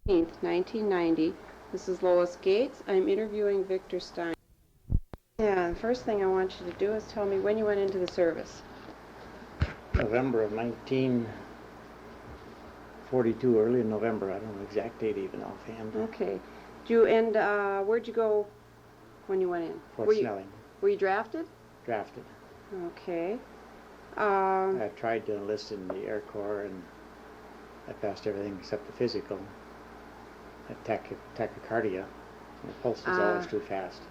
1990. This is Lois Gates. I'm interviewing Victor Stein. Yeah, the first thing I want you to do is tell me when you went into the service. November of 1942, early in November. I don't know the exact date even offhand. Okay. Where'd you go when you went in? Fort Snelling. Were you drafted? Drafted. Okay. I tried to enlist in the Air Corps, and I passed everything except the physical. I had tachycardia. My pulse was always too fast,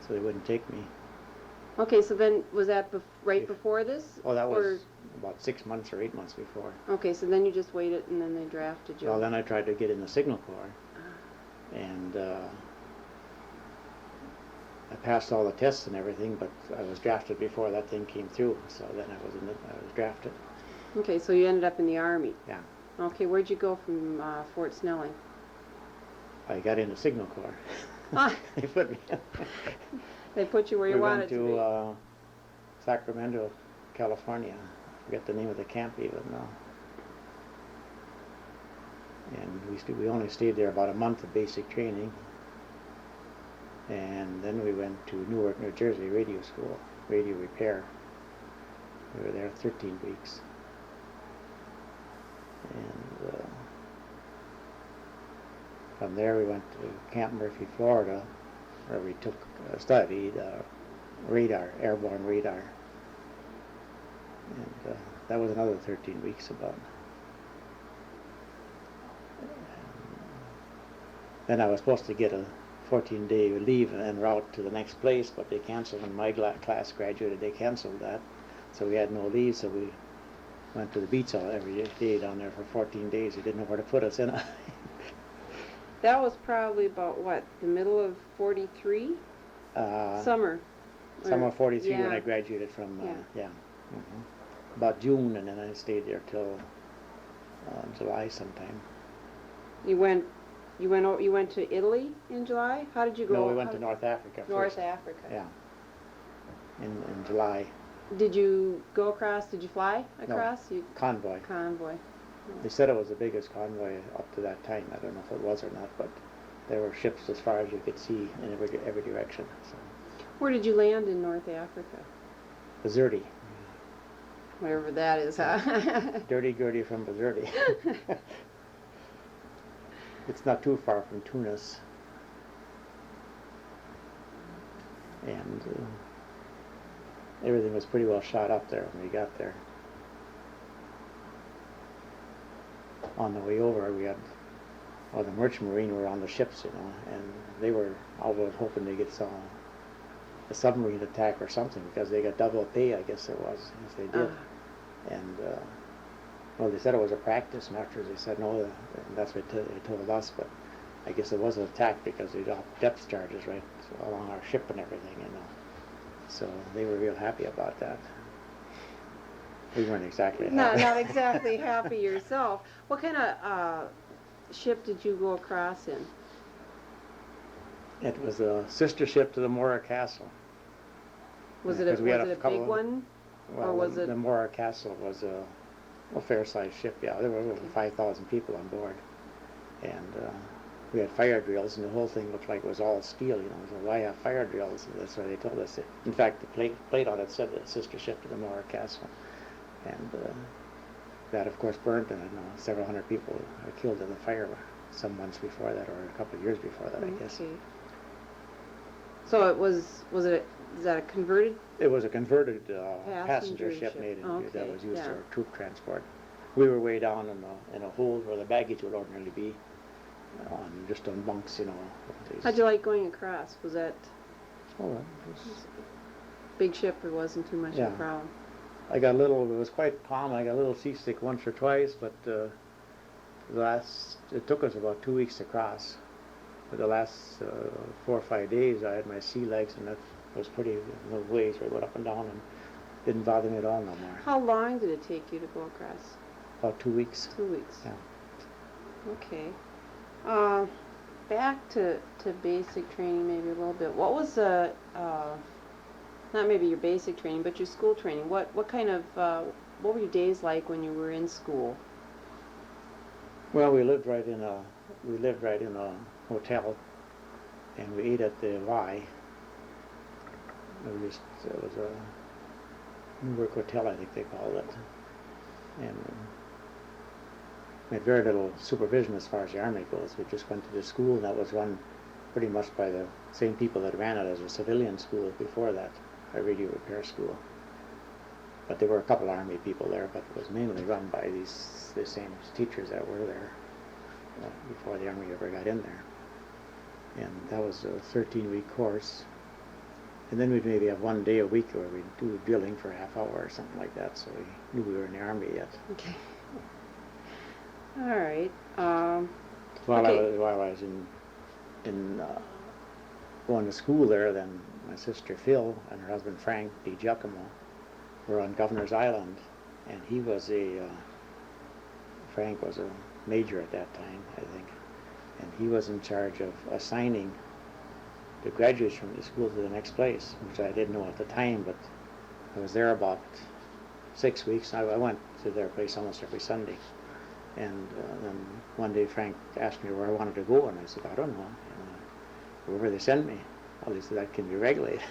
so they wouldn't take me. Okay, so then was that right before this? Oh, that was about 6 months or 8 months before. Okay, so then you just waited and then they drafted you. Well, then I tried to get in the Signal Corps, and I passed all the tests and everything, but I was drafted before that thing came through, so then I was drafted. Okay, so you ended up in the Army. Yeah. Okay, where'd you go from Fort Snelling? I got into Signal Corps. They put me. They put you where you wanted to be. We went to Sacramento, California. I forget the name of the camp even now. And we only stayed there about a month of basic training. And then we went to Newark, New Jersey, radio school, radio repair. We were there 13 weeks. And from there we went to Camp Murphy, Florida, where we studied radar, airborne radar. And that was another 13 weeks about. Then I was supposed to get a 14-day leave en route to the next place, but they canceled. When my class graduated, they canceled that. So we had no leave, so we went to the beach every day down there for 14 days. They didn't know where to put us in. That was probably about, what, the middle of 43? Summer. Summer 43 yeah. When I graduated from, about June, and then I stayed there till July sometime. You went to Italy in July? How did you go? No, we went to North Africa first. North Africa. Yeah. In July. Did you go across? Did you fly across? No. Convoy. Convoy. They said it was the biggest convoy up to that time. I don't know if it was or not, but there were ships as far as you could see in every direction. So. Where did you land in North Africa? Bizerti. Wherever that is, huh? Dirty Gertie from Bizerti. It's not too far from Tunis. And everything was pretty well shot up there when we got there. On the way over, we had, the Merchant Marine were on the ships, and they were always hoping to get a submarine attack or something, because they got double pay, I guess it was, if they did. And they said it was a practice, and afterwards they said no, and that's what they told us, but I guess it was an attack because they dropped depth charges right along our ship and everything, So they were real happy about that. We weren't exactly happy. Not exactly happy yourself. What kind of ship did you go across in? It was a sister ship to the Mora Castle. Was it a big one? Well, or was the Mora Castle was a fair-sized ship, yeah. There were over 5,000 people on board. And we had fire drills, and the whole thing looked like it was all steel, So why have fire drills? And that's why they told us. In fact, the plate on it said the sister ship to the Mora Castle. And that, of course, burned, and several hundred people were killed in the fire some months before that, or a couple of years before that, I guess. So is that a converted? It was a converted passenger ship made that was used for troop transport. We were way down in a hold where the baggage would ordinarily be, just on bunks, How'd you like going across? Was that big ship? Or wasn't too much of a problem? It was quite calm. I got a little seasick once or twice, but it took us about 2 weeks to cross. For the last 4 or 5 days, I had my sea legs, and that was pretty, the waves were going up and down, and didn't bother me at all no more. How long did it take you to go across? About 2 weeks. 2 weeks. Yeah. Okay. Back to basic training maybe a little bit. What was not maybe your basic training, but your school training? What kind of what were your days like when you were in school? Well, we lived right in a hotel, and we ate at the Y. It was a Newark hotel, I think they called it, and we had very little supervision as far as the Army goes. We just went to the school, and that was run pretty much by the same people that ran it as a civilian school before that, a radio repair school. But there were a couple Army people there, but it was mainly run by the same teachers that were there before the Army ever got in there. And that was a 13-week course. And then we'd maybe have one day a week where we'd do drilling for a half hour or something like that, so we knew we were in the Army yet. Okay. All right. While okay. I was in going to school there, then my sister Phil and her husband Frank DiGiacomo were on Governor's Island, and he was Frank was a major at that time, I think, and he was in charge of assigning the graduates from the school to the next place, which I didn't know at the time, but I was there about 6 weeks. I went to their place almost every Sunday, and then one day Frank asked me where I wanted to go, and I said, I don't know, wherever they send me. Well, he said, that can be regulated.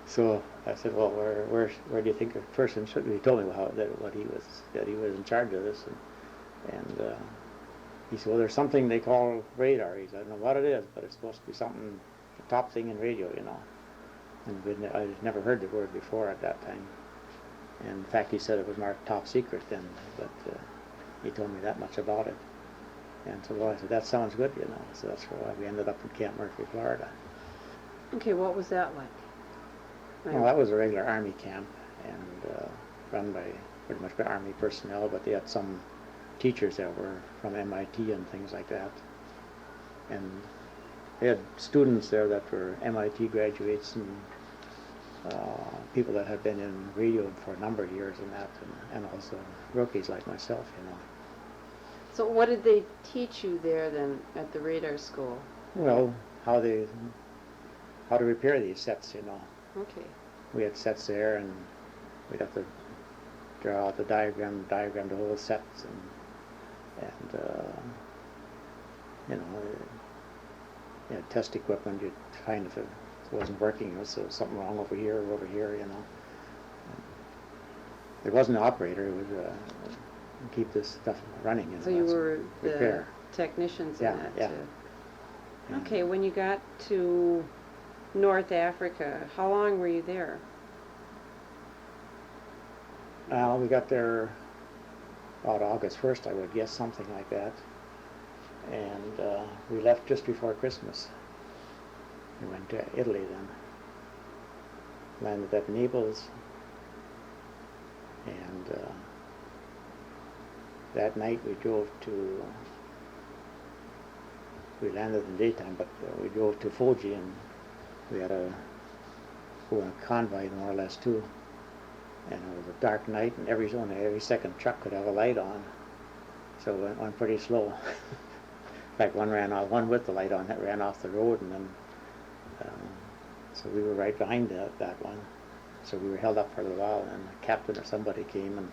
So I said, well, where do you think a person should be? He told me that he was in charge of this, and he said, well, there's something they call radar. He said, I don't know what it is, but it's supposed to be something, the top thing in radio, And I had never heard the word before at that time. And in fact, he said it was marked top secret then, but he told me that much about it. And so, well, I said, that sounds good, So that's why we ended up in Camp Murphy, Florida. Okay, what was that like? Well, that was a regular Army camp, and run by pretty much by Army personnel, but they had some teachers that were from MIT and things like that. And they had students there that were MIT graduates and people that had been in radio for a number of years and also rookies like myself, So what did they teach you there then at the radar school? Well, how to repair these sets, Okay. We had sets there, and we'd have to draw out the diagram the whole sets, and test equipment. You'd find if it wasn't working, so something wrong over here or over here, There wasn't an operator who would keep this stuff running. So you were repair. the technicians in that yeah. too. Okay, when you got to North Africa, how long were you there? We got there about August 1st, I would guess, something like that. And we left just before Christmas. We went to Italy then. Landed at Naples. And that night we landed in the daytime, but we drove to Foggia, and we had to go in a convoy more or less too. And it was a dark night, and every second truck could have a light on. So it went pretty slow. In fact, one with the light on that ran off the road, and then so we were right behind that one. So we were held up for a little while, and the captain or somebody came and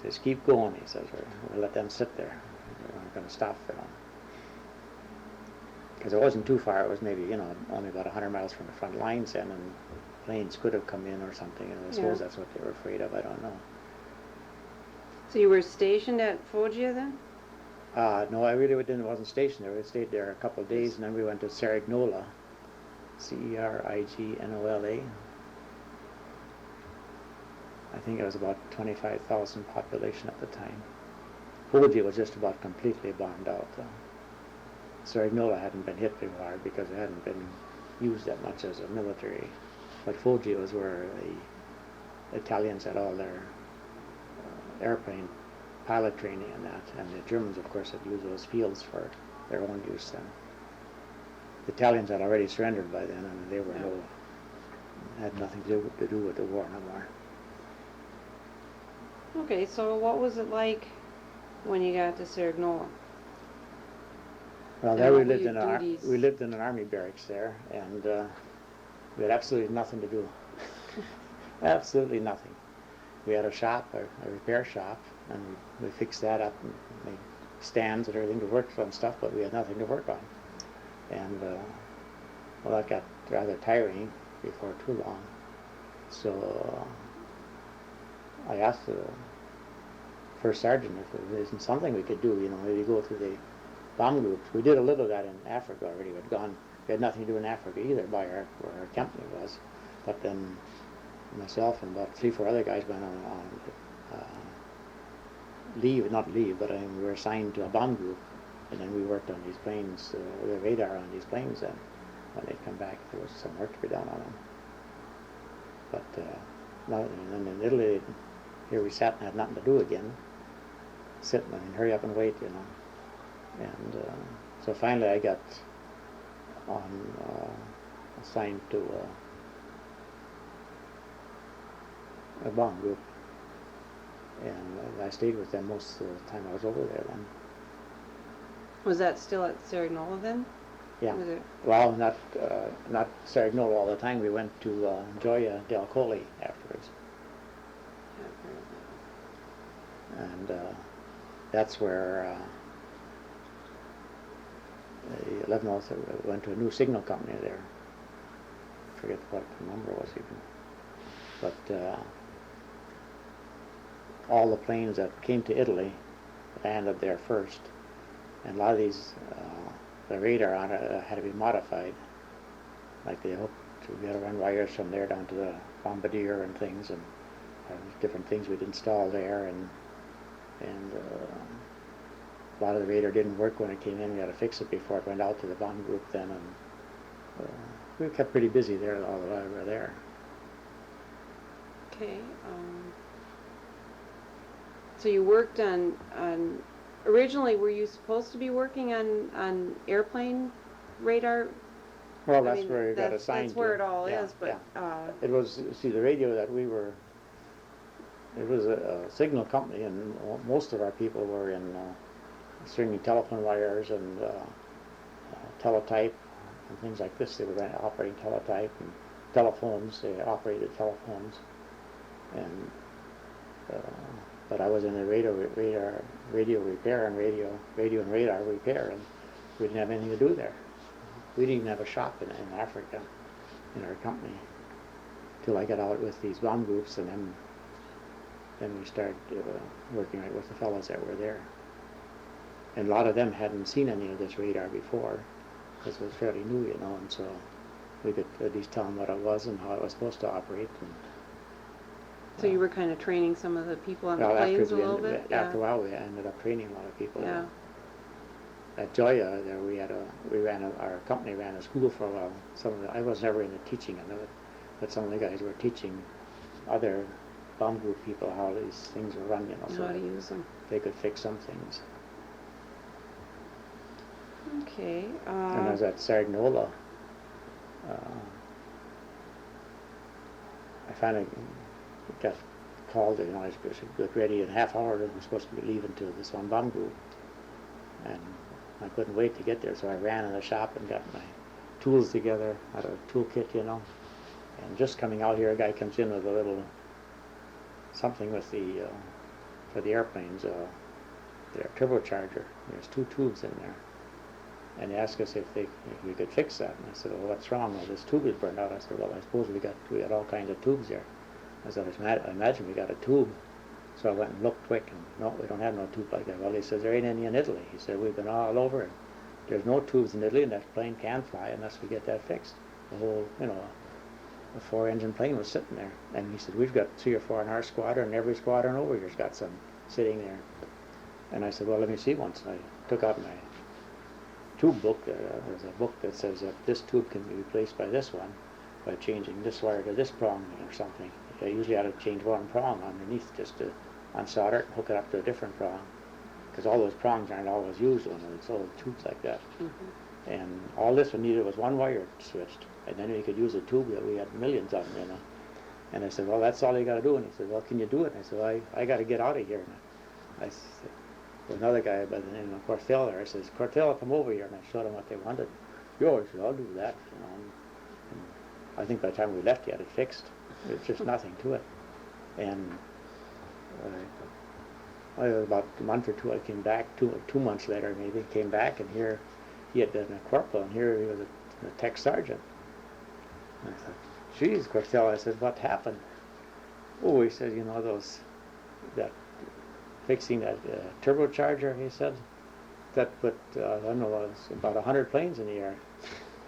says, keep going. He says, we'll let them sit there. We're not going to stop for them. Because it wasn't too far. It was maybe, only about 100 miles from the front lines then, and planes could have come in or something, and I suppose that's what they were afraid of. I don't know. So you were stationed at Foggia then? No, I really wasn't stationed there. We stayed there a couple of days, and then we went to Cerignola, Cerignola. I think it was about 25,000 population at the time. Foggia was just about completely bombed out. Cerignola hadn't been hit too hard because it hadn't been used that much as a military. But Foggia was where the Italians had all their airplane pilot training and that, and the Germans, of course, had used those fields for their own use then. The Italians had already surrendered by then, and they had nothing to do with the war no more. Okay, so what was it like when you got to Cerignola? Well, there we lived in an army barracks there, and we had absolutely nothing to do. Absolutely nothing. We had a shop, a repair shop, and we fixed that up and made stands and everything to work on stuff, but we had nothing to work on. And well, that got rather tiring before too long. So I asked the first sergeant if there isn't something we could do, maybe go to the bomb groups. We did a little of that in Africa already. We had nothing to do in Africa either by where our company was. But then myself and about 3-4 other guys went on leave, not leave, but we were assigned to a bomb group, and then we worked on these planes, the radar on these planes, and when they'd come back, there was some work to be done on them. But and then in Italy, here we sat and had nothing to do again, sitting and hurry up and wait, And so finally I got assigned to a bomb group, and I stayed with them most of the time I was over there then. Was that still at Cerignola then? Yeah. Was it? Well, not Cerignola all the time. We went to Gioia del Colle afterwards. And that's where the 11th went to a new signal company there. I forget what the number was even. But all the planes that came to Italy landed there first. And a lot of these, the radar on it had to be modified. Like they hoped to be able to run wires from there down to the bombardier and things, and different things we'd install there. And a lot of the radar didn't work when it came in. We had to fix it before it went out to the bomb group then. And we kept pretty busy there all the while we were there. Okay. So you worked on originally, were you supposed to be working on airplane radar? Well, that's where we got assigned. That's where to. it all Yeah, is, but yeah. It was, see, the radio that we were, it was a signal company, and most of our people were in stringing telephone wires and teletype and things like this. They were operating teletype and telephones. They operated telephones, and but I was in the radio repair and radio and radar repair, and we didn't have anything to do there. We didn't even have a shop in Africa in our company till I got out with these bomb groups, and then we started working right with the fellows that were there. And a lot of them hadn't seen any of this radar before, because it was fairly new, and so we could at least tell them what it was and how it was supposed to operate. And, so you were kind of training some of the people on the well, planes a little bit? After a while, we ended up training a lot of people. Yeah. At Gioia, there our company ran a school for a while. I was never in the teaching end of it, but some of the guys were teaching other bomb group people how these things were run, so how to use them. They could fix some things. Okay. And I was at Cerignola. I finally got called, I was supposed to get ready in a half hour, and I was supposed to be leaving to this one bomb group. And I couldn't wait to get there, so I ran in the shop and got my tools together, had a toolkit, And just coming out here, a guy comes in with a little something with the for the airplanes, their turbocharger. There's 2 tubes in there, and he asked us if we could fix that. And I said, "Well, what's wrong? Well, this tube is burned out." I said, "Well, I suppose we got all kinds of tubes there." I said, "I imagine we got a tube." So I went and looked quick, and no, we don't have no tube like that. Well, he says, there ain't any in Italy. He said, we've been all over, and there's no tubes in Italy, and that plane can't fly unless we get that fixed. The whole, a 4-engine plane was sitting there. And he said, we've got 3 or 4 in our squadron, and every squadron over here's got some sitting there. And I said, well, let me see once. And I took out my tube book. There's a book that says that this tube can be replaced by this one by changing this wire to this prong or something. I usually had to change one prong underneath just to unsolder it and hook it up to a different prong, because all those prongs aren't always used when it's all tubes like that. Mm-hmm. And all this we needed was one wire switched, and then we could use a tube that we had millions of them, And I said, well, that's all you got to do. And he said, well, can you do it? And I said, well, I got to get out of here. And I said, with another guy by the name of Cortell there, I said, Cortell, come over here. And I showed him what they wanted. Yo, I said, I'll do that. And I think by the time we left, he had it fixed. There's just nothing to it. And about a month or two, I came back, 2 months later maybe, came back, and here he had been a corporal, and here he was a tech sergeant. And I thought, geez, Costello, I said, what happened? Oh, he said, fixing that turbocharger, he said, that put, I don't know, it was about 100 planes in the air.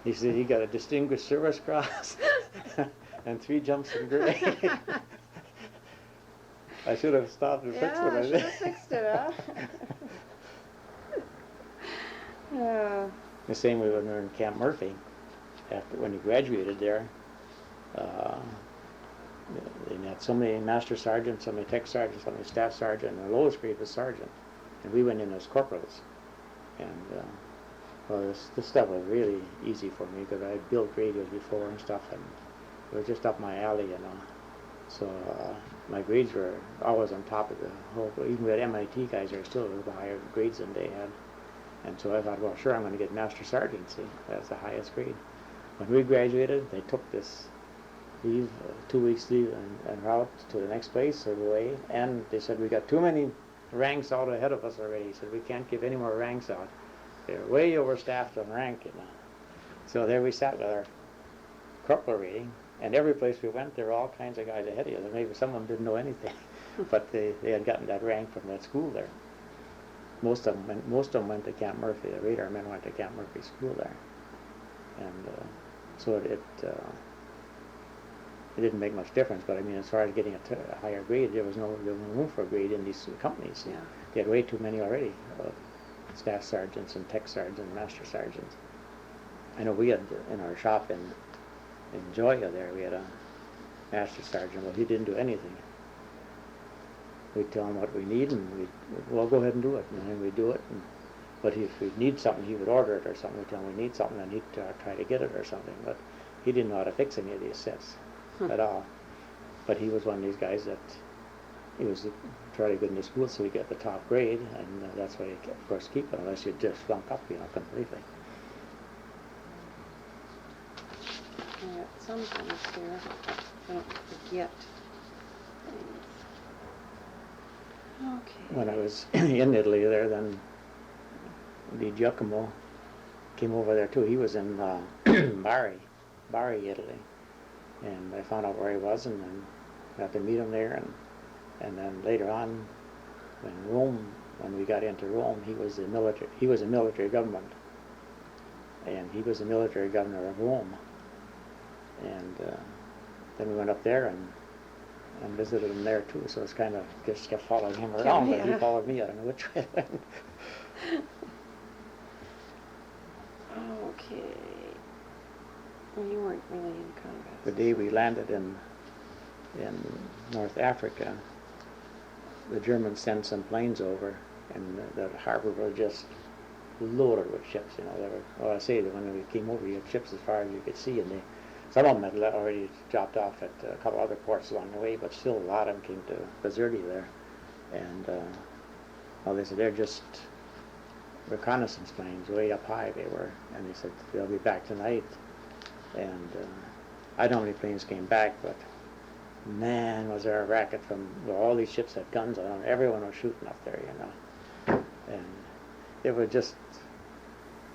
He said he got a Distinguished Service Cross and 3 jumps in grade. I should have stopped and fixed it. Yeah, I should have fixed it, huh? The same way when we were in Camp Murphy, when he graduated there, they had so many master sergeants, so many tech sergeants, so many staff sergeant, and the lowest grade was sergeant. And we went in as corporals. And this stuff was really easy for me because I had built radios before and stuff, and it was just up my alley, So my grades were always on top of the whole. Even with MIT guys, are still a little higher grades than they had. And so I thought, well, sure, I'm going to get master sergeant. See, that's the highest grade. When we graduated, they took this leave, 2 weeks leave, and route to the next place or away. And they said, we got too many ranks out ahead of us already. He said, we can't give any more ranks out. They're way overstaffed on rank, So there we sat with our corporal rating, and every place we went, there were all kinds of guys ahead of us. Maybe some of them didn't know anything, but they had gotten that rank from that school there. Most of them went to Camp Murphy. The radar men went to Camp Murphy School there, and so it didn't make much difference. But I mean, as far as getting a higher grade, there was no room for a grade in these companies. Yeah. They had way too many already, staff sergeants and tech sergeants and master sergeants. I know we had in our shop in Joya there, we had a master sergeant. Well, he didn't do anything. We'd tell him what we need, and we'll go ahead and do it. And then we'd do it. But if we need something, he would order it or something. We'd tell him we need something, and he'd try to get it or something. But he didn't know how to fix any of these sets at all. But he was one of these guys that he was fairly good in the school, so he got the top grade, and that's why you, of course, keep it, unless you just flunk up, completely. I got some things here. I don't forget things. Okay. When I was in Italy there, then Di Giacomo came over there too. He was in Bari, Italy, and I found out where he was, and then got to meet him there, and then later on, when we got into Rome, he was a military government, and he was the military governor of Rome, and then we went up there and visited him there too. So it's kind of just kept following him around, but he followed me. I don't know which way it went. Okay. Well, you weren't really in combat. The day we landed in North Africa, the Germans sent some planes over, and the harbor was just loaded with ships. I say that when we came over, you had ships as far as you could see, and some of them had already dropped off at a couple other ports along the way, but still a lot of them came to Bizerti there. And they said they're just reconnaissance planes, way up high they were, and they said they'll be back tonight. And I don't know how many planes came back, but man, was there a racket from all these ships had guns on them. Everyone was shooting up there, and it was just,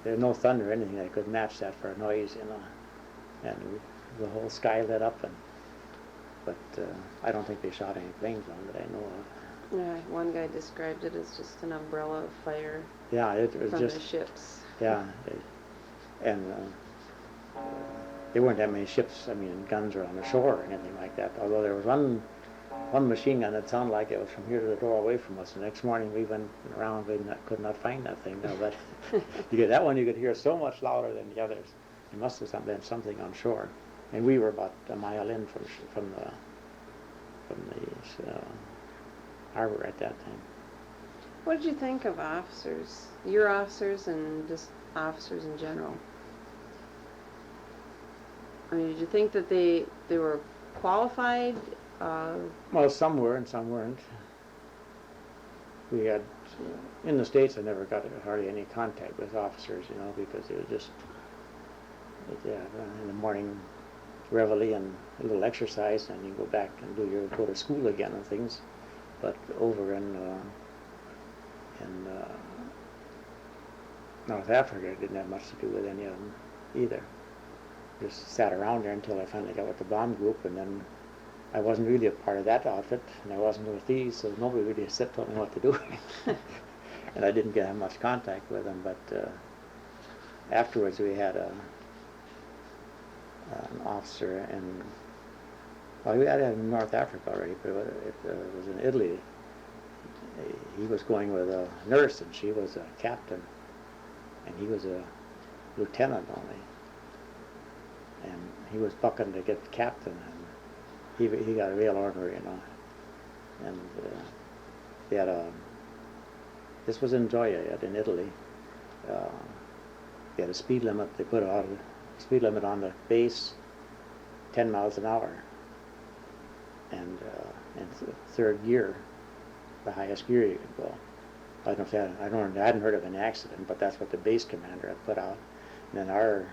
there was no thunder or anything that could match that for a noise, and the whole sky lit up, but I don't think they shot any planes on that I know of. Yeah, one guy described it as just an umbrella of fire. Yeah, it was from just the ships. Yeah, and there weren't that many ships. I mean, guns or on the shore or anything like that. Although there was one machine gun that sounded like it was from here to the door away from us. The next morning we went around, we could not find that thing. No, but that one you could hear so much louder than the others. It must have been something on shore, and we were about a mile in from the harbor at that time. What did you think of officers, your officers, and just officers in general? I mean, did you think that they were qualified? Well, some were and some weren't. We had, in the States, I never got hardly any contact with officers, because it was just, in the morning reveille and a little exercise, and you go back and go to school again and things. But over in in North Africa. I didn't have much to do with any of them either. Just sat around there until I finally got with the bomb group, and then I wasn't really a part of that outfit, and I wasn't with these, so nobody really told me what to do. And I didn't have much contact with them, but afterwards we had an officer in, well, we had it in North Africa already, but it was in Italy. He was going with a nurse, and she was a captain, and he was a lieutenant only. And he was bucking to get captain, and he got a real order, you know. And they had this was in Gioia in Italy. They had a speed limit. They put a speed limit on the base, 10 miles an hour. And in third gear, the highest gear you could go. I hadn't heard of an accident, but that's what the base commander had put out. And then our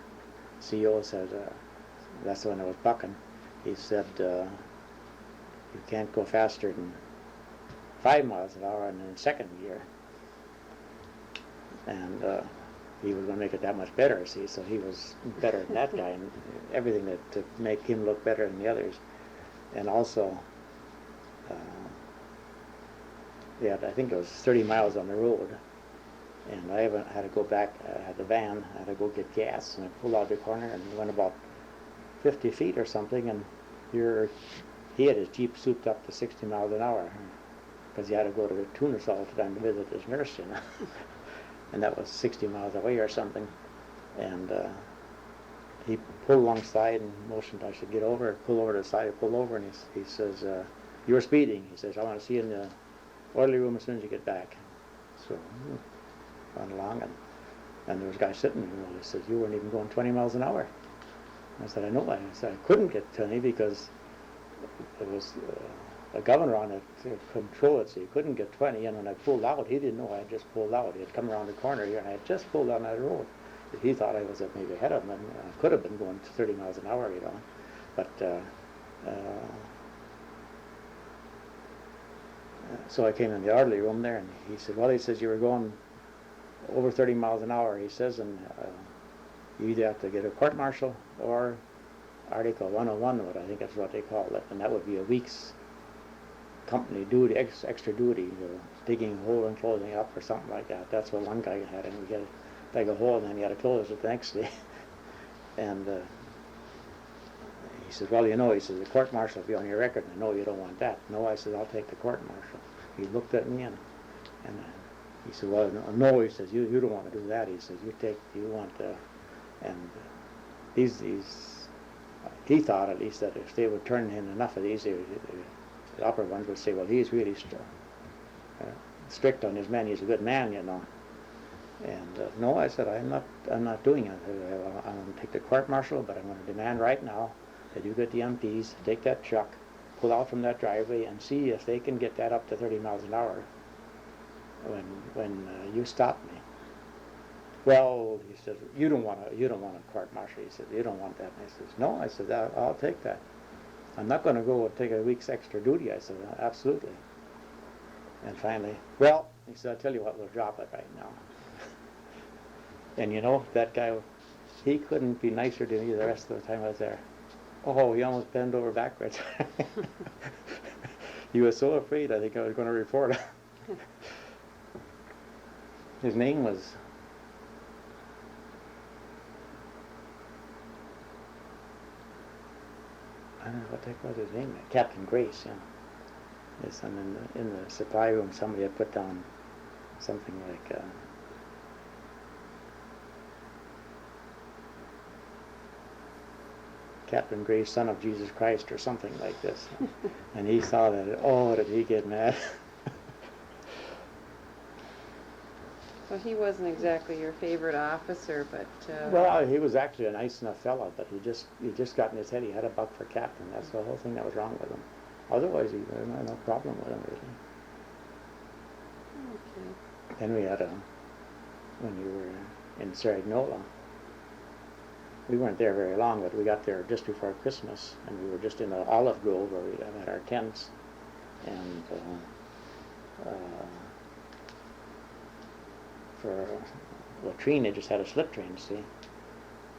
CEO said, that's the one that was bucking. He said, you can't go faster than 5 miles an hour in second gear. And he was going to make it that much better, see, so he was better than that guy, and everything to make him look better than the others. And also, I think it was 30 miles on the road, and I had to go back, I had the van, I had to go get gas, and I pulled out the corner and went about 50 feet or something, and he had his Jeep souped up to 60 miles an hour, because he had to go to Tunis all the time to visit his nurse, you know. And that was 60 miles away or something. And he pulled alongside and motioned I should get over, pull over to the side. I pulled over, and he says, you're speeding. He says, I want to see you in the orderly room as soon as you get back. So went along, and there was a guy sitting there, and he says, you weren't even going 20 miles an hour. I said, I know. I said, I couldn't get 20 because there was a governor on it to control it, so he couldn't get 20. And when I pulled out, he didn't know I had just pulled out. He had come around the corner here, and I had just pulled down that road. He thought I was maybe ahead of him, and I could have been going 30 miles an hour, you know. But so I came in the orderly room there, and he said, well, he says, you were going over 30 miles an hour, he says, and you either have to get a court-martial or Article 101, what I think that's what they call it, and that would be a week's company duty, extra duty, digging a hole and closing it up or something like that. That's what one guy had, and we had to dig a hole, and then he had to close it the next day. And he says, well, you know, he says, the court-martial will be on your record, and I know you don't want that. No, I said, I'll take the court-martial. He looked at me, and he said, well, no, he says, you don't want to do that. He says, you want to, and these, he thought at least that if they would turn in enough of these, the upper ones would say, well, he's really strict on his men, he's a good man, you know. And no, I said, I'm not doing it. I'm going to take the court-martial, but I'm going to demand right now that you get the MPs, take that truck, pull out from that driveway, and see if they can get that up to 30 miles an hour when you stop me. Well, he said, you don't want a court-martial. He said, you don't want that. And I says, no. I said, I'll take that. I'm not going to go take a week's extra duty. I said, absolutely. And finally, well, he said, I'll tell you what, we'll drop it right now. And you know, that guy, he couldn't be nicer to me the rest of the time I was there. Oh, he almost bent over backwards. He was so afraid, I think I was going to report him. His name was, I don't know what the heck was his name, Captain Grace, yeah. Yes, and in the supply room, somebody had put down something like, Captain Grace, son of Jesus Christ, or something like this. And he saw that, oh, did he get mad? So he wasn't exactly your favorite officer, but... Well, he was actually a nice enough fellow, but he just got in his head he had a buck for captain. That's the whole thing that was wrong with him. Otherwise, he had no problem with him, really. Okay. Then we had when you were in Saragnola, we weren't there very long, but we got there just before Christmas, and we were just in an olive grove where we had our tents, and for a latrine, they just had a slip drain, see.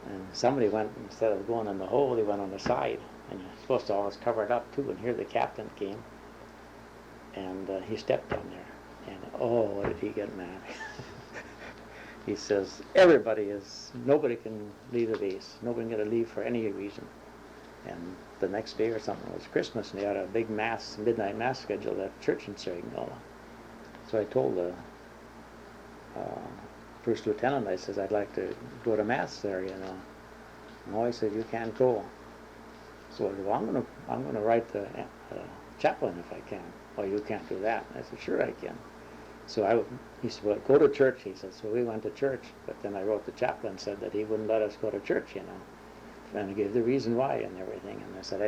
And somebody went, instead of going in the hole, they went on the side. And you're supposed to always cover it up too. And here the captain came, and he stepped on there. And oh, did he get mad. He says, nobody can leave the base. Nobody can get a leave for any reason. And the next day or something was Christmas, and they had a big mass, midnight mass scheduled at church in Sacramento. So I told the first lieutenant, I says, I'd like to go to mass there, you know. No, he said, you can't go. So I said, well, I'm gonna write the chaplain if I can. Oh, you can't do that. I said, sure I can. So he said, well, go to church. He said, so we went to church, but then I wrote the chaplain, said that he wouldn't let us go to church, you know. And he gave the reason why and everything. And I said,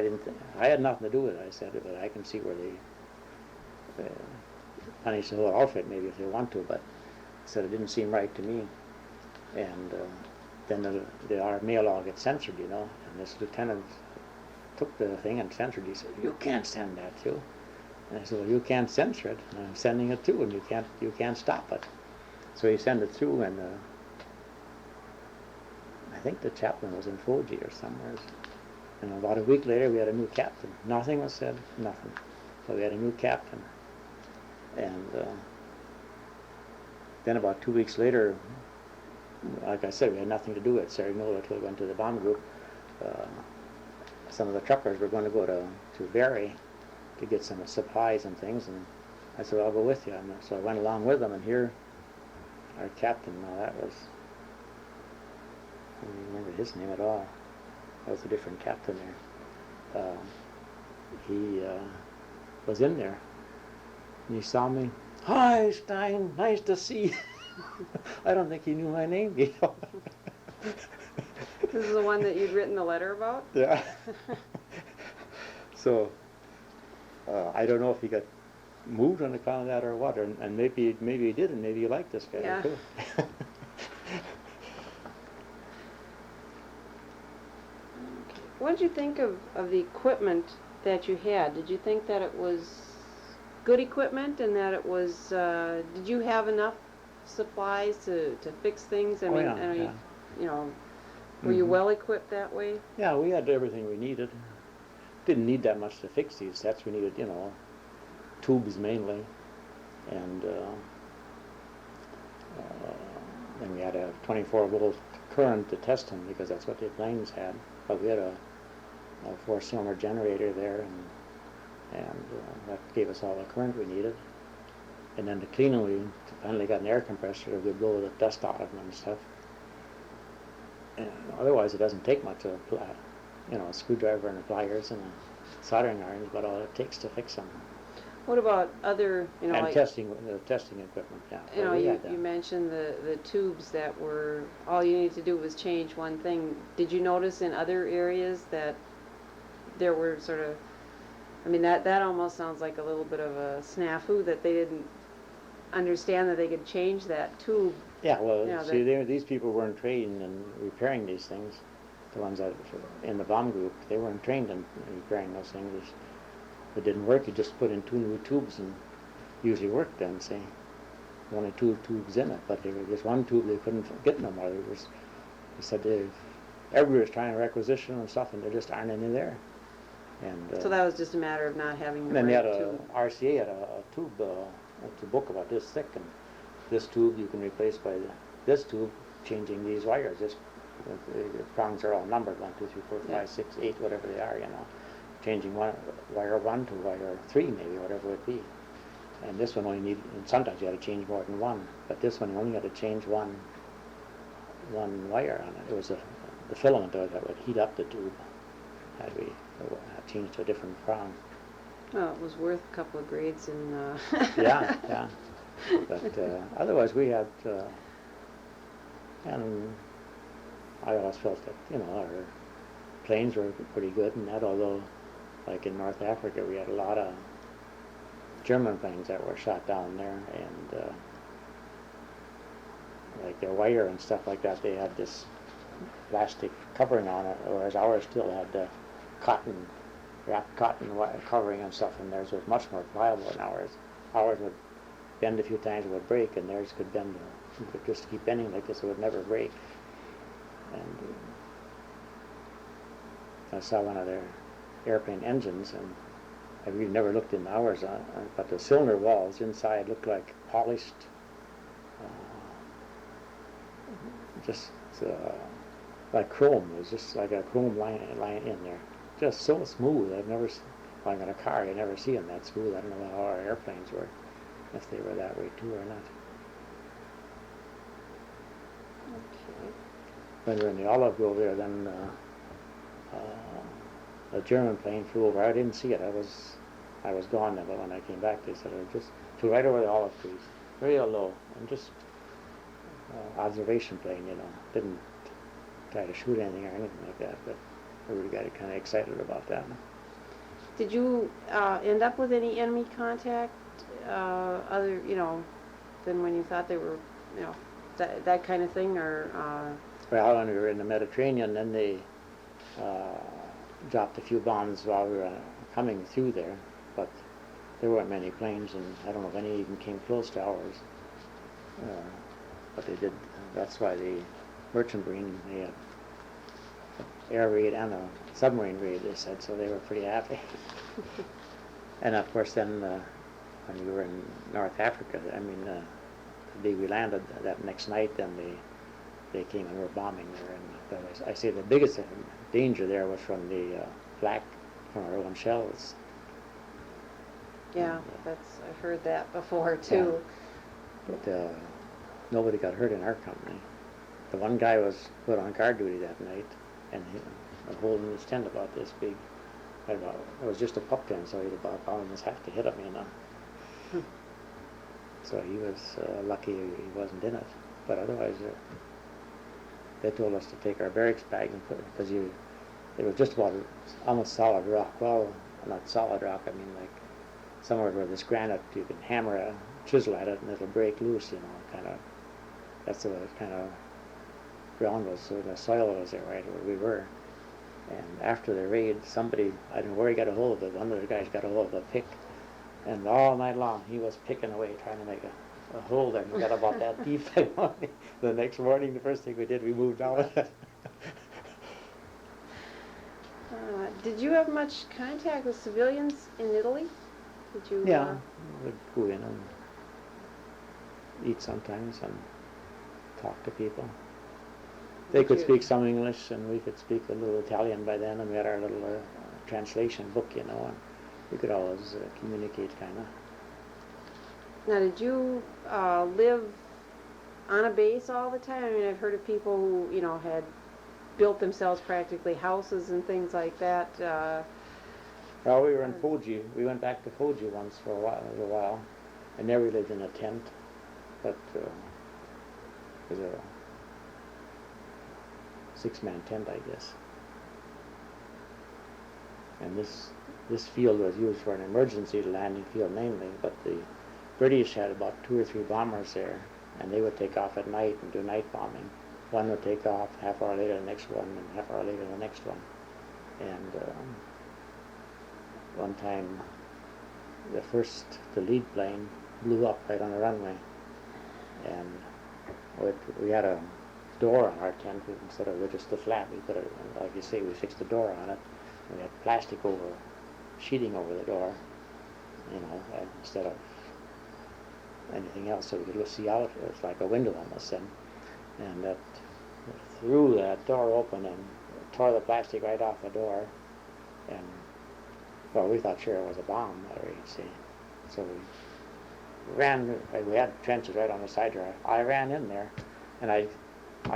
I had nothing to do with it. I said, but I can see where they punish the whole outfit maybe if they want to, but I said it didn't seem right to me. And then our mail law gets censored, you know, and this lieutenant took the thing and censored. He said, you can't send that too. And I said, well, you can't censor it, and I'm sending it too, and you can't stop it. So he sent it through, and I think the chaplain was in Fuji or somewhere. And about a week later, we had a new captain. Nothing was said, nothing. So we had a new captain. And then about 2 weeks later, like I said, we had nothing to do at Sacramento until we went to the bomb group. Some of the truckers were going to go to Barrie to get some supplies and things, and I said, well, I'll go with you. And so I went along with them, and here, our captain, that was, I don't remember his name at all. That was a different captain there. He was in there, and he saw me. Hi, Stein, nice to see you. I don't think he knew my name, you know. This is the one that you'd written the letter about? Yeah. So, I don't know if he got moved on account of that or what, and maybe he did, and maybe he liked this guy yeah. too. What did you think of the equipment that you had? Did you think that it was good equipment and that it was, did you have enough supplies to fix things? I mean, yeah. You know, were you well equipped that way? Yeah, we had everything we needed. Didn't need that much to fix these sets. We needed, you know, tubes mainly, and then we had a 24-volt current to test them because that's what the planes had. But we had a 4-cylinder generator there, and that gave us all the current we needed. And then to clean them, we finally got an air compressor that would blow the dust out of them and stuff. And otherwise, it doesn't take much of a screwdriver and pliers and a soldering iron is about all it takes to fix them. What about other, and like testing equipment, yeah. You mentioned the tubes that were, all you needed to do was change one thing. Did you notice in other areas that there were sort of, I mean, that almost sounds like a little bit of a snafu that they didn't understand that they could change that tube. Yeah, well, these people weren't trained in repairing these things. The ones that in the bomb group, they weren't trained in repairing those things. If it didn't work, you just put in 2 new tubes and usually worked then, say. Only 2 tubes in it, but there was just 1 tube they couldn't get no more. They said everybody was trying to requisition and stuff, and there just aren't any there. And so that was just a matter of not having the then right tube. RCA had a tube, it's a book about this thick, and this tube you can replace by this tube, changing these wires. The prongs are all numbered, 1, 2, 3, 4, 5, 6, 8, whatever they are, you know. Changing wire 1 to wire 3, maybe, whatever it be. And this one only needed, and sometimes you had to change more than 1, but this one you only had to change one wire on it. It was the filament that would heat up the tube had we changed to a different prong. Well, it was worth a couple of grades in... Yeah. But otherwise we had, and I always felt that, you know, our planes were pretty good and that, although like in North Africa we had a lot of German planes that were shot down there, and like their wire and stuff like that, they had this plastic covering on it, whereas ours still had the wrapped cotton covering and stuff, and theirs was much more pliable than ours. Ours would bend a few times, it would break, and theirs could bend you could just keep bending like this, it would never break. And I saw one of their airplane engines, and I really never looked in the hours on it, but the cylinder walls inside looked like polished, just like chrome. It was just like a chrome line in there, just so smooth. I've never, like in a car, you never see them that smooth. I don't know how our airplanes were, if they were that way too or not. Okay. When we were in the Olive Grove there, then a German plane flew over. I didn't see it. I was gone then, but when I came back, they said it just flew right over the olive trees, real low, and just observation plane, you know. Didn't try to shoot anything or anything like that, but I really got kind of excited about that. Did you end up with any enemy contact, other, than when you thought they were, that kind of thing, or? Well, when we were in the Mediterranean, then they dropped a few bombs while we were coming through there, but there weren't many planes, and I don't know if any even came close to ours. But they did. That's why the merchant marine, they had air raid and a submarine raid, they said, so they were pretty happy. And of course then when we were in North Africa, the day we landed that next night, then they came and were bombing there. And I say the biggest danger there was from the flak from our own shells. Yeah, I've heard that before too. Yeah. But nobody got hurt in our company. The one guy was put on guard duty that night, and he was holding his tent about this big. It was just a pup tent, so he'd about almost have to hit him, So he was lucky he wasn't in it. But otherwise, they told us to take our barracks bag and put it, because it was just about almost solid rock. Well, not solid rock, like somewhere where this granite, you can hammer a chisel at it and it'll break loose, kind of. That's the kind of ground was, so the soil was there right where we were. And after the raid, somebody, I don't know where he got a hold of it, one of the guys got a hold of a pick, and all night long he was picking away trying to make a hole there, and we got about that deep that morning. The next morning, the first thing we did, we moved out with it. Did you have much contact with civilians in Italy? Did you? Yeah, we'd go in and eat sometimes and talk to people. They could speak some English, and we could speak a little Italian by then, and we had our little translation book, and we could always communicate, kind of. Now, did you live on a base all the time? I've heard of people who, had built themselves practically houses and things like that. Well, we were in Fuji. We went back to Fuji once for a while. I never lived in a tent, but it was a 6-man tent, I guess. And this field was used for an emergency landing field mainly, but the British had about 2 or 3 bombers there, and they would take off at night and do night bombing. One would take off, half hour later the next one, and half hour later the next one. And one time the lead plane blew up right on the runway, and we had a door on our tent instead of just the flap. We put it, like you say, we fixed the door on it. We had plastic sheeting over the door, instead of anything else, so we could see out. It was like a window almost, and that threw that door open and tore the plastic right off the door. And well, we thought sure it was a bomb, you see. So we ran. We had trenches right on the side there. I ran in there, and I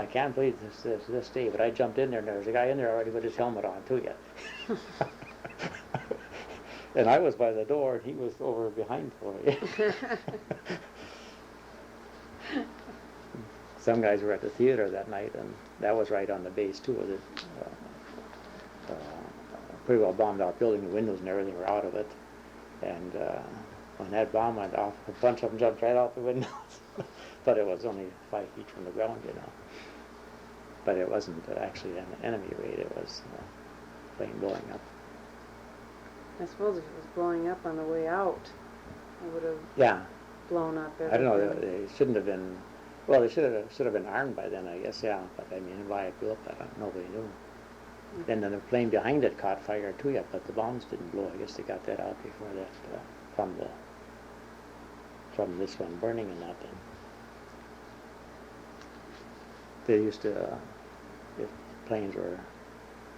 can't believe this day, but I jumped in there, and there was a guy in there already with his helmet on too yet. And I was by the door, and he was over behind for me. Some guys were at the theater that night, and that was right on the base too. It pretty well bombed out building. The windows and everything were out of it. And when that bomb went off, a bunch of them jumped right out the windows. But it was only 5 feet from the ground, But it wasn't actually an enemy raid. It was a plane blowing up. I suppose if it was blowing up on the way out, it would have blown up everything. I don't know. It shouldn't have been Well, they should have been armed by then, I guess, yeah. But I mean, why it blew up, nobody knew. Then the plane behind it caught fire too, yet, but the bombs didn't blow. I guess they got that out before that, from this one burning and that. Then they used to, if planes were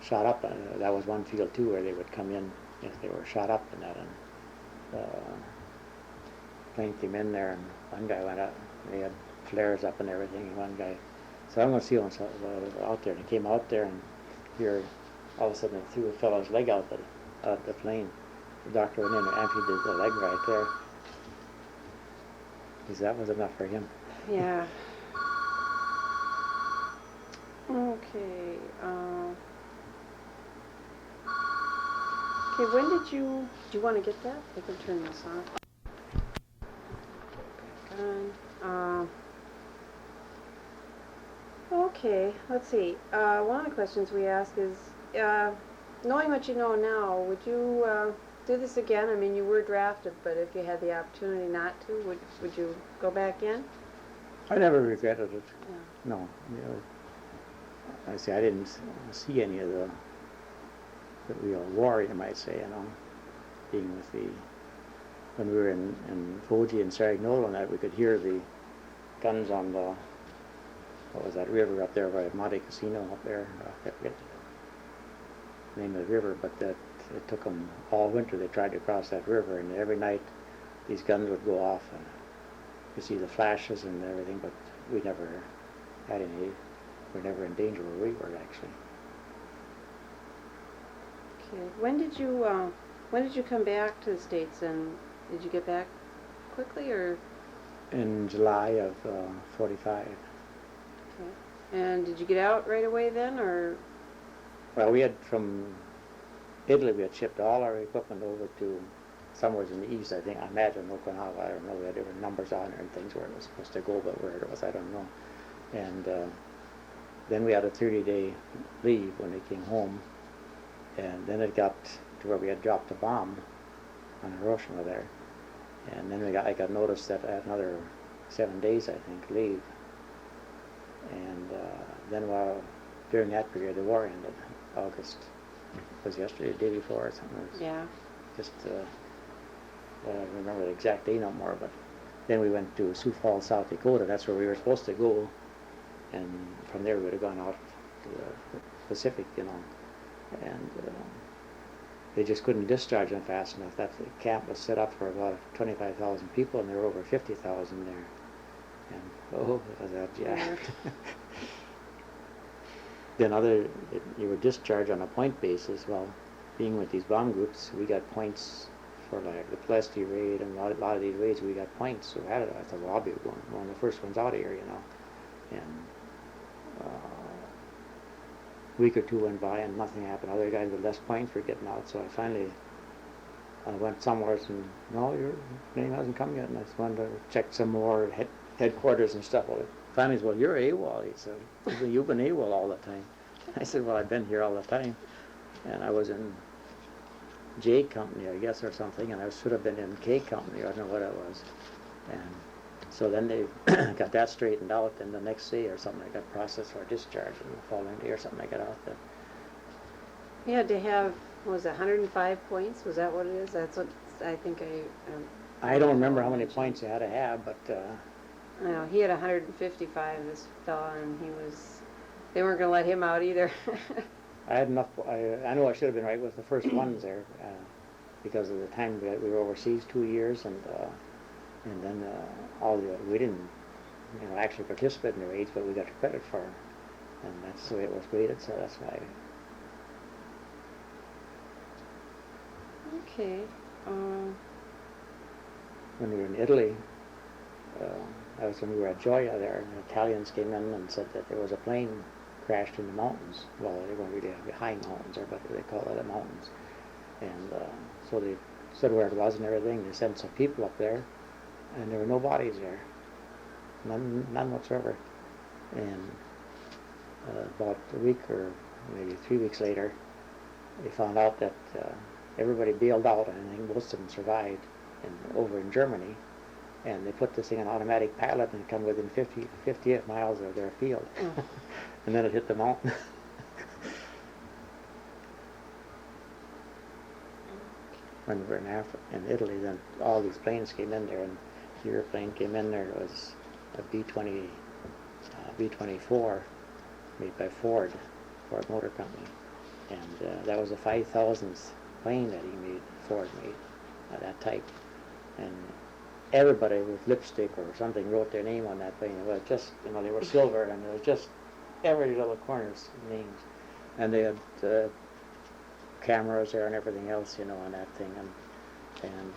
shot up, that was one field too where they would come in if they were shot up and that. And plane came in there, and one guy went up. They had flares up and everything. And one guy, so I'm going to see one out there. And he came out there, and here, all of a sudden, he threw a fellow's leg out the plane. The doctor went in and amputated the leg right there. Because that was enough for him. Yeah. Okay. Okay, when did you want to get that? I can turn this off. Back on. Okay, let's see. One of the questions we ask is, knowing what you know now, would you do this again? I mean, you were drafted, but if you had the opportunity not to, would you go back in? I never regretted it. Yeah. No. You know, I say I didn't see any of the real war, you might say, you know, being with when we were in Fuji and Sarajevo and that, we could hear the guns on the, what was that river up there by Monte Casino up there? I forget the name of the river, but that it took them all winter. They tried to cross that river, and every night these guns would go off, and you see the flashes and everything, but we never had any. We were never in danger where we were actually. Okay. When did you come back to the States, and did you get back quickly or? In July of 45. Okay. And did you get out right away then, or? Well, we had from Italy, we had shipped all our equipment over to somewhere in the east, I think. I imagine Okinawa. I don't know. We had different numbers on there and things where it was supposed to go, but where it was, I don't know. And then we had a 30-day leave when we came home, and then it got to where we had dropped a bomb on Hiroshima there, and then I got notice that I had another 7 days, I think, leave, and then during that period the war ended. August was yesterday, the day before or something. Yeah. Just I don't remember the exact day no more, but then we went to Sioux Falls, South Dakota. That's where we were supposed to go, and from there we would have gone out to the Pacific, you know, and they just couldn't discharge them fast enough. That the camp was set up for about 25,000 people, and there were over 50,000 there, and oh, was that jacked. Then you were discharged on a point basis. Well, being with these bomb groups, we got points for like the Plesty raid and a lot of these raids. We got points. So I thought, well, I'll be one of the first ones out of here, you know. And a week or two went by and nothing happened. Other guys with less points were getting out. So I finally went somewhere and no, your name hasn't come yet. And I just wanted to check some more headquarters and stuff. Finally, you're AWOL. He said, you've been AWOL all the time. I said, well, I've been here all the time. And I was in J Company, I guess, or something, and I should have been in K Company. I don't know what it was. And so then they got that straightened out, and the next day or something, I got processed for discharge, and the following day or something, I got out there. You had to have, what was it, 105 points? Was that what it is? That's what I think I don't remember how many points you had to have, but I know, he had 155, this fella, and they weren't going to let him out either. I had enough. I know I should have been right with the first ones there, because of the time we were overseas 2 years, and then we didn't, actually participate in the raids, but we got credit for it, and that's the way it was graded. So that's why. Okay. When we were in Italy, that was when we were at Gioia there, and the Italians came in and said that there was a plane crashed in the mountains. Well, they weren't really high mountains, but they call it the mountains. And so they said where it was and everything. They sent some people up there, and there were no bodies there, none whatsoever. And about a week or maybe 3 weeks later, they found out that everybody bailed out, and I think most of them survived over in Germany. and they put this thing on automatic pilot and come within 58 miles of their field. Oh. And then it hit the mountain. When we were in Italy, then all these planes came in there, and the airplane came in there. It was a B-24 made by Ford Motor Company, and that was the 5,000th plane that Ford made, that type. And everybody with lipstick or something wrote their name on that plane. It was just, they were silver, and it was just every little corner's names. And they had cameras there and everything else, on that thing. And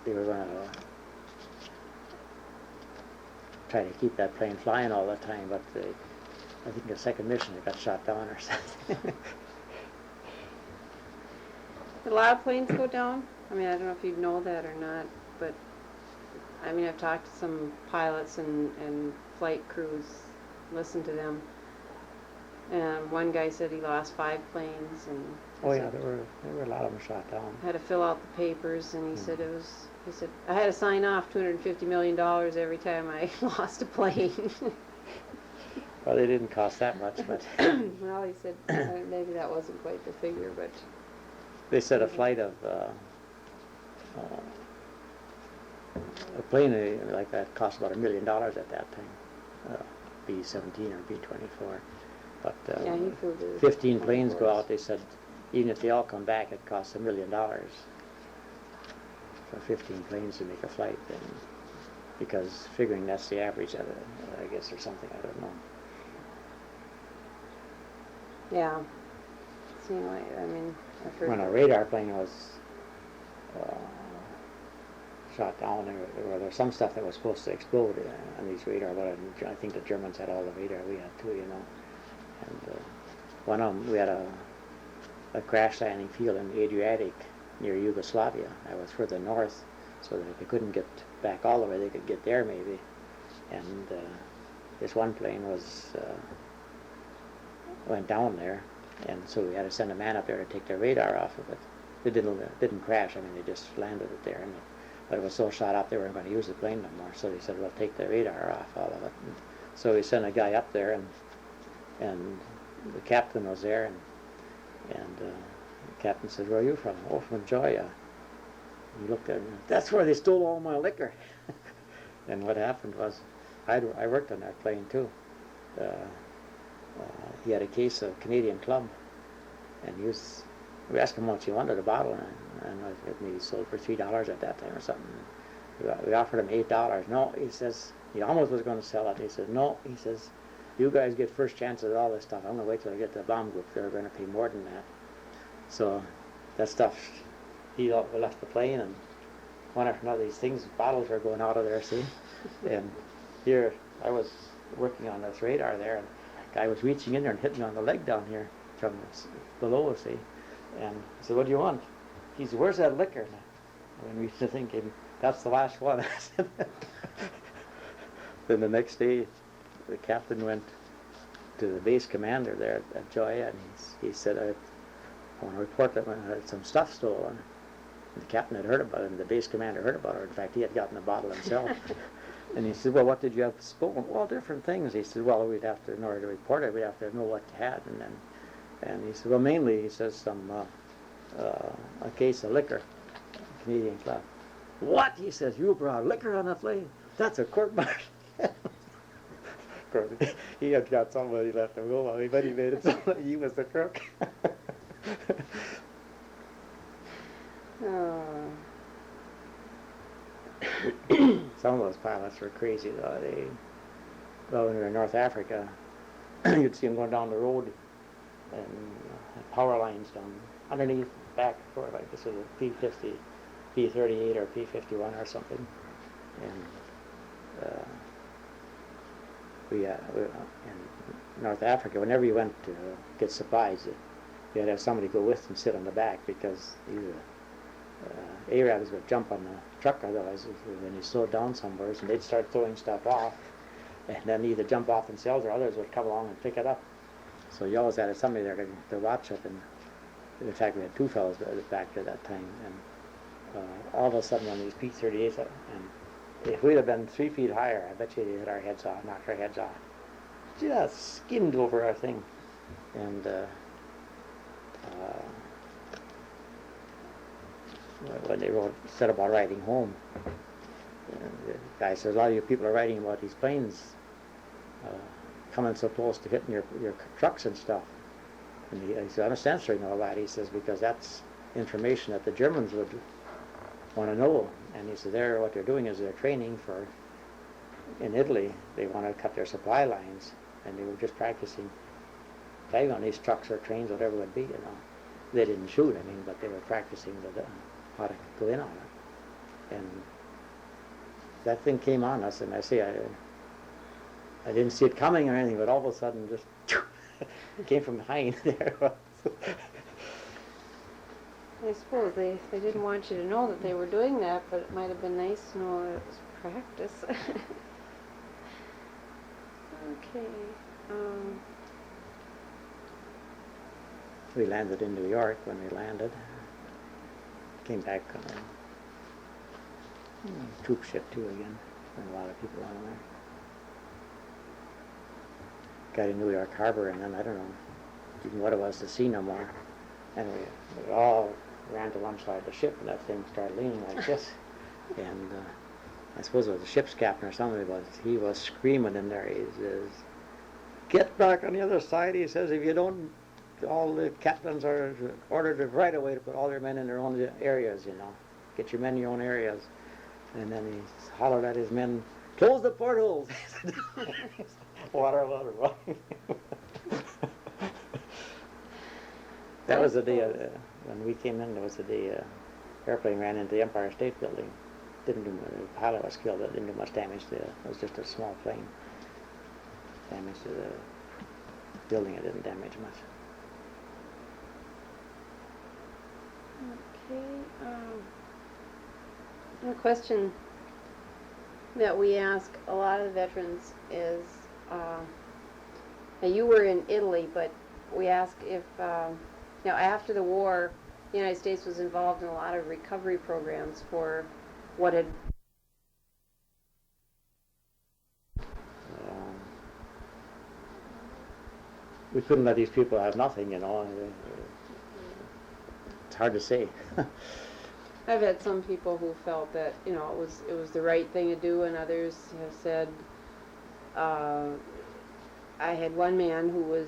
they were going to try to keep that plane flying all the time, but I think the second mission it got shot down or something. Did a lot of planes go down? I don't know if you know that or not, but I've talked to some pilots and flight crews, listened to them, and one guy said he lost 5 planes, and oh yeah, there were a lot of them shot down. had to fill out the papers, and he said I had to sign off $250 million every time I lost a plane. Well, they didn't cost that much, but well, he said maybe that wasn't quite the figure, but they said a flight of a plane like that cost about $1 million at that time, B-17 or B-24. But yeah, he flew the 15 planes go out. They said even if they all come back, it costs $1 million for 15 planes to make a flight. And because figuring that's the average of it, I guess, or something. I don't know. yeah. Seemed like I've heard When a radar plane was shot down, there was some stuff that was supposed to explode on these radar, but I think the Germans had all the radar. We had too, And one of them, we had a crash landing field in the Adriatic near Yugoslavia. That was further north, so that if they couldn't get back all the way, they could get there maybe. And this one plane went down there, and so we had to send a man up there to take the radar off of it. It didn't crash. They just landed it there, but it was so shot up they weren't going to use the plane no more. So they said, "Well, take the radar off all of it." And so we sent a guy up there, and the captain was there, and the captain said, "Where are you from?" "Oh, from Joya." He looked at me. "That's where they stole all my liquor." And what happened was, I worked on that plane too. He had a case of Canadian Club, and we asked him how much he wanted a bottle, and he sold for $3 at that time or something. We offered him $8. "No," he says, he almost was going to sell it. He said, "No," he says, "you guys get first chances at all this stuff. I'm going to wait till I get to the bomb group. They're going to pay more than that." So that stuff, he left the plane, and one after another, these things, bottles were going out of there, see? And here, I was working on this radar there, and the guy was reaching in there and hitting me on the leg down here from below, see? And I said, "What do you want?" He said, "Where's that liquor?" And we were thinking, that's the last one. Then the next day, the captain went to the base commander there at Joya, and he said, "I want to report that I had some stuff stolen." And the captain had heard about it, and the base commander heard about it. In fact, he had gotten the bottle himself. And he said, "Well, what did you have stolen?" "Well, different things." He said, "Well, we'd have to, in order to report it, we'd have to know what you had." And he said, "Well, mainly," he says, a case of liquor, Canadian Club." "What?" he says, "You brought liquor on the plane? That's a court martial." Of course, he had got somebody let him go, but he made it sound like he was the crook. oh. Some of those pilots were crazy, though. When we were in North Africa, you'd see them going down the road, and power lines down underneath, back, forward, like this was a P-50, P-38 or P-51 or something. And we in North Africa, whenever you went to get supplies, you had to have somebody go with and sit on the back, because either Arabs would jump on the truck, otherwise when you slowed down somewhere, and they'd start throwing stuff off, and then either jump off themselves or others would come along and pick it up. So you always had somebody there to watch it. And in fact, we had 2 fellows back there that time, all of a sudden on these P-38s, and if we'd have been 3 feet higher, I bet you they'd hit our heads off, knocked our heads off. Just skimmed over our thing. And when they said about riding home, the guy says, a lot of you people are writing about these planes coming so close to hitting your trucks and stuff. And he said, I'm censoring all that. He says, because that's information that the Germans would want to know. And he said, what they're doing is they're training for, in Italy, they want to cut their supply lines, and they were just practicing flying on these trucks or trains, whatever it would be, you know. They didn't shoot, I mean, but they were practicing how to go in on it. And that thing came on us, and I say, I didn't see it coming or anything, but all of a sudden, just it came from behind there. I suppose they didn't want you to know that they were doing that, but it might have been nice to know that it was practice. Okay. We landed in New York when we landed. Came back on a troop ship too again. And a lot of people on there. Got in New York Harbor, and then I don't know even what it was to see no more. And we all ran to one side of the ship, and that thing started leaning like this. And I suppose it was the ship's captain or something, but he was screaming in there. He says, "Get back on the other side," he says, "if you don't, all the captains are ordered right away to put all their men in their own areas, you know. Get your men in your own areas." And then he hollered at his men, "Close the portholes." Water. That was the day when we came in. There was the day airplane ran into the Empire State Building. The pilot was killed. It didn't do much damage to it. It was just a small plane. Damage to the building. It didn't damage much. Okay. A question that we ask a lot of the veterans is, now you were in Italy, but we ask if, after the war, the United States was involved in a lot of recovery programs for what had... We couldn't let these people have nothing, you know. It's hard to say. I've had some people who felt that, it was the right thing to do, and others have said, I had one man who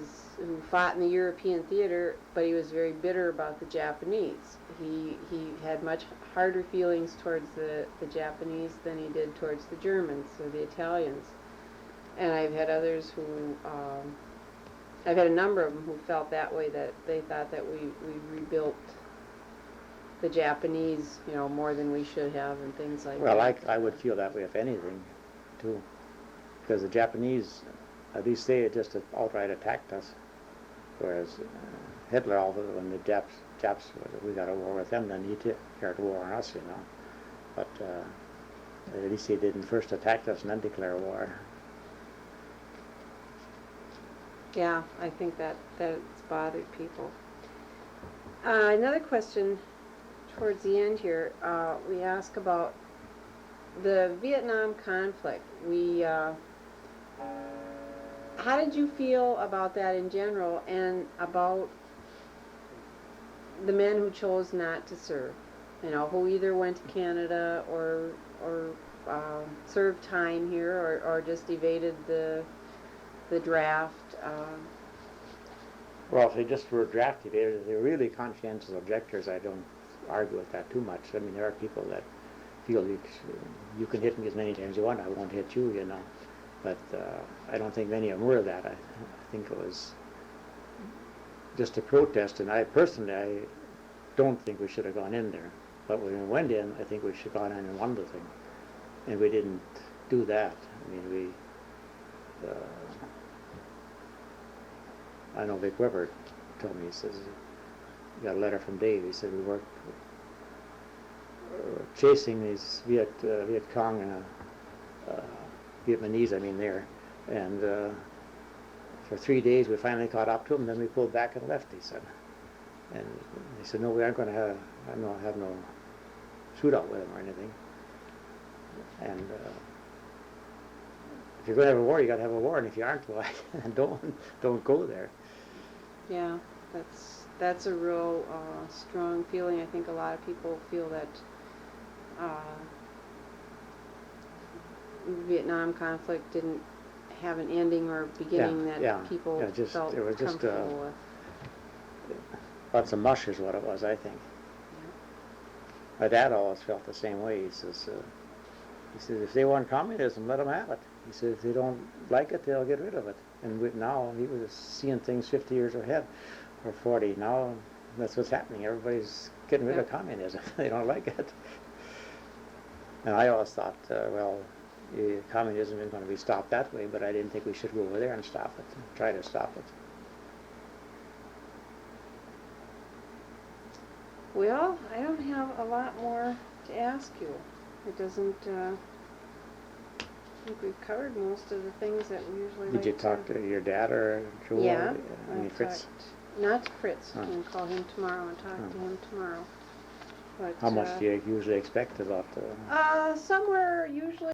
fought in the European theater, but he was very bitter about the Japanese. He had much harder feelings towards the Japanese than he did towards the Germans or the Italians. And I've had others who, I've had a number of them who felt that way, that they thought that we rebuilt the Japanese, more than we should have, and things like that. Well, I would feel that way if anything, too, because the Japanese, at least they just outright attacked us, whereas Hitler, when the Japs, we got a war with them, then he declared war on us, But at least he didn't first attack us and then declare war. Yeah, I think that's bothered people. Another question towards the end here, we ask about the Vietnam conflict. How did you feel about that in general, and about the men who chose not to serve? Who either went to Canada or served time here, or just evaded the draft. Well, if they just were draft evaders, if they're really conscientious objectors, I don't argue with that too much. I mean, there are people that feel you can hit me as many times as you want, I won't hit you, But I don't think many of them were that. I think it was just a protest, and I don't think we should have gone in there. But when we went in, I think we should have gone in and won the thing. And we didn't do that. I mean, I know Vic Weber told me, he says, he got a letter from Dave. He said we were chasing these Viet Cong and Vietnamese, there, and for 3 days we finally caught up to them. Then we pulled back and left. He said, and he said, no, we aren't going to have no shootout with them or anything. And if you're going to have a war, you got to have a war, and if you aren't, well, don't go there. Yeah, that's a real strong feeling. I think a lot of people feel that Vietnam conflict didn't have an ending or beginning that people felt it was just comfortable with. lots of mush is what it was, I think. Yeah. My dad always felt the same way. He says, if they want communism, let them have it. He said, if they don't like it, they'll get rid of it. And now he was seeing things 50 years ahead, or 40. Now that's what's happening. Everybody's getting rid of communism. They don't like it. And I always thought, communism isn't going to be stopped that way, but I didn't think we should go over there and stop it, and try to stop it. Well, I don't have a lot more to ask you. It doesn't, I think we've covered most of the things that we usually Did you like talk to your dad or Joe? Yeah. Or Fritz? Not to Fritz. Oh. I'm going to call him tomorrow and talk to him tomorrow. But, How much do you usually expect about somewhere usually